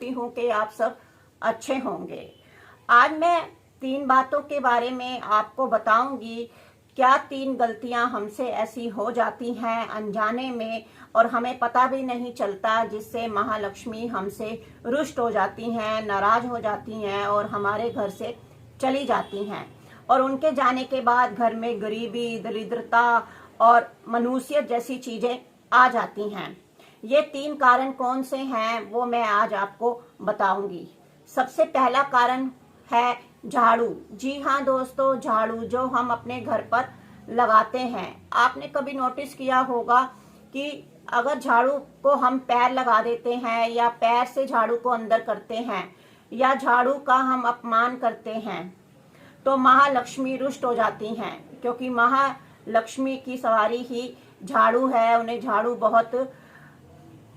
करती हूँ कि आप सब अच्छे होंगे। आज मैं 3 बातों के बारे में आपको बताऊंगी। क्या 3 गलतियां हमसे ऐसी हो जाती हैं अनजाने में और हमें पता भी नहीं चलता, जिससे महालक्ष्मी हमसे रुष्ट हो जाती हैं, नाराज हो जाती हैं और हमारे घर से चली जाती हैं। और उनके जाने के बाद घर में गरीबी, दरिद्रता और मनुष्यत जैसी चीजें आ जाती हैं। ये 3 कारण कौन से हैं वो मैं आज आपको बताऊंगी। सबसे पहला कारण है झाड़ू। जी हाँ दोस्तों, झाड़ू जो हम अपने घर पर लगाते हैं। आपने कभी नोटिस किया होगा कि अगर झाड़ू को हम पैर लगा देते हैं या पैर से झाड़ू को अंदर करते हैं या झाड़ू का हम अपमान करते हैं तो महालक्ष्मी रुष्ट हो जाती हैं, क्योंकि महालक्ष्मी की सवारी ही झाड़ू है। उन्हें झाड़ू बहुत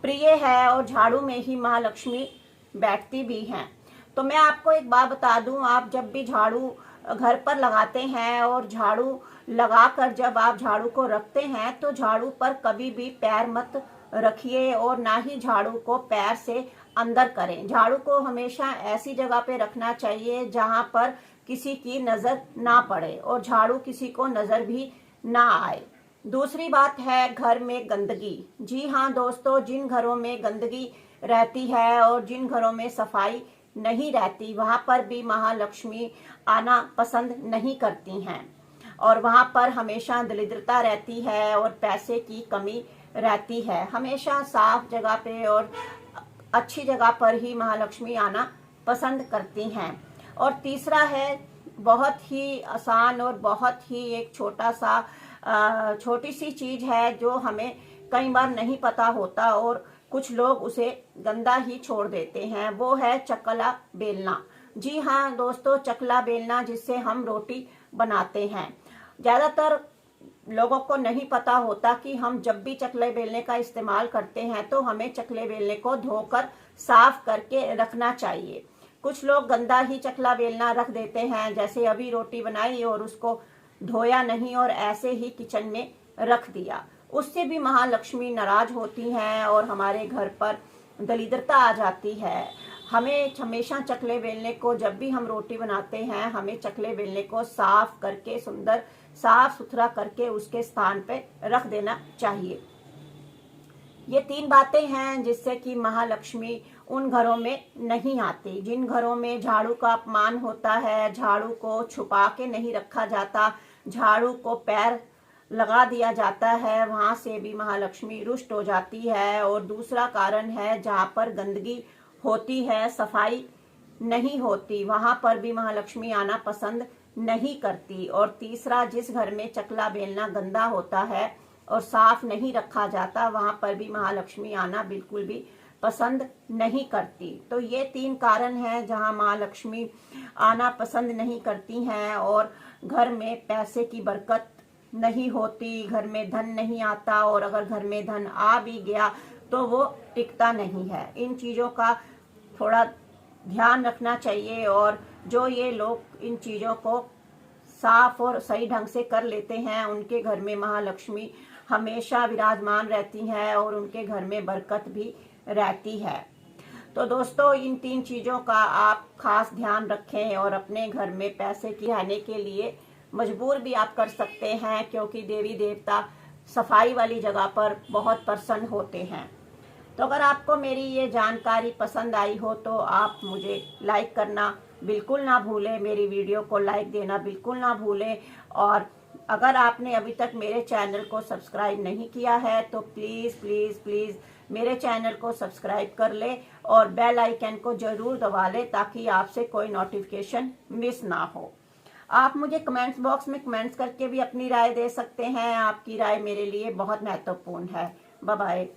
प्रिय है और झाड़ू में ही महालक्ष्मी बैठती भी हैं। तो मैं आपको एक बात बता दूं, आप जब भी झाड़ू घर पर लगाते हैं और झाड़ू लगाकर जब आप झाड़ू को रखते हैं तो झाड़ू पर कभी भी पैर मत रखिए और ना ही झाड़ू को पैर से अंदर करें। झाड़ू को हमेशा ऐसी जगह पे रखना चाहिए जहां पर किसी की नजर ना पड़े और झाड़ू किसी को नजर भी ना आए। दूसरी बात है घर में गंदगी। जी हाँ दोस्तों, जिन घरों में गंदगी रहती है और जिन घरों में सफाई नहीं रहती वहां पर भी महालक्ष्मी आना पसंद नहीं करती हैं और वहां पर हमेशा दरिद्रता रहती है और पैसे की कमी रहती है। हमेशा साफ जगह पे और अच्छी जगह पर ही महालक्ष्मी आना पसंद करती हैं। और तीसरा है, बहुत ही आसान और बहुत ही एक छोटी सी चीज है जो हमें कई बार नहीं पता होता और कुछ लोग उसे गंदा ही छोड़ देते हैं, वो है चकला बेलना। जी हाँ दोस्तों, चकला बेलना जिससे हम रोटी बनाते हैं। ज्यादातर लोगों को नहीं पता होता कि हम जब भी चकले बेलने का इस्तेमाल करते हैं तो हमें चकले बेलने को धोकर साफ करके रखना चाहिए। कुछ लोग गंदा ही चकला बेलना रख देते हैं, जैसे अभी रोटी बनाई और उसको धोया नहीं और ऐसे ही किचन में रख दिया। उससे भी महालक्ष्मी नाराज होती हैं और हमारे घर पर दरिद्रता आ जाती है। हमें हमेशा चकले बेलने को, जब भी हम रोटी बनाते हैं हमें चकले बेलने को साफ करके, सुंदर साफ सुथरा करके उसके स्थान पे रख देना चाहिए। ये 3 बातें हैं जिससे कि महालक्ष्मी उन घरों में नहीं आती। जिन घरों में झाड़ू का अपमान होता है, झाड़ू को छुपा के नहीं रखा जाता, झाड़ू को पैर लगा दिया जाता है, वहां से भी महालक्ष्मी रुष्ट हो जाती है। और दूसरा कारण है, जहां पर गंदगी होती है, सफाई नहीं होती, वहां पर भी महालक्ष्मी आना पसंद नहीं करती। और तीसरा, जिस घर में चकला बेलना गंदा होता है और साफ नहीं रखा जाता वहां पर भी महालक्ष्मी आना बिल्कुल भी पसंद नहीं करती। तो ये 3 कारण हैं जहां महालक्ष्मी आना पसंद नहीं करती हैं और घर में पैसे की बरकत नहीं होती, घर में धन नहीं आता और अगर घर में धन आ भी गया तो वो टिकता नहीं है। इन चीजों का थोड़ा ध्यान रखना चाहिए और जो ये लोग इन चीजों को साफ और सही ढंग से कर लेते हैं उनके घर में महालक्ष्मी हमेशा विराजमान रहती हैं और उनके घर में बरकत भी रहती है। तो दोस्तों, इन 3 चीजों का आप खास ध्यान रखें और अपने घर में पैसे की आने के लिए मजबूर भी आप कर सकते हैं, क्योंकि देवी देवता सफाई वाली जगह पर बहुत प्रसन्न होते हैं। तो अगर आपको मेरी ये जानकारी पसंद आई हो तो आप मुझे लाइक करना बिल्कुल ना भूलें, मेरी वीडियो को लाइक देना बिल्कुल ना भूलें। और अगर आपने अभी तक मेरे चैनल को सब्सक्राइब नहीं किया है तो प्लीज़ प्लीज़ प्लीज़ मेरे चैनल को सब्सक्राइब कर ले और बेल आइकन को जरूर दबा ले ताकि आपसे कोई नोटिफिकेशन मिस ना हो। आप मुझे कमेंट्स बॉक्स में कमेंट्स करके भी अपनी राय दे सकते हैं। आपकी राय मेरे लिए बहुत महत्वपूर्ण है। Bye bye.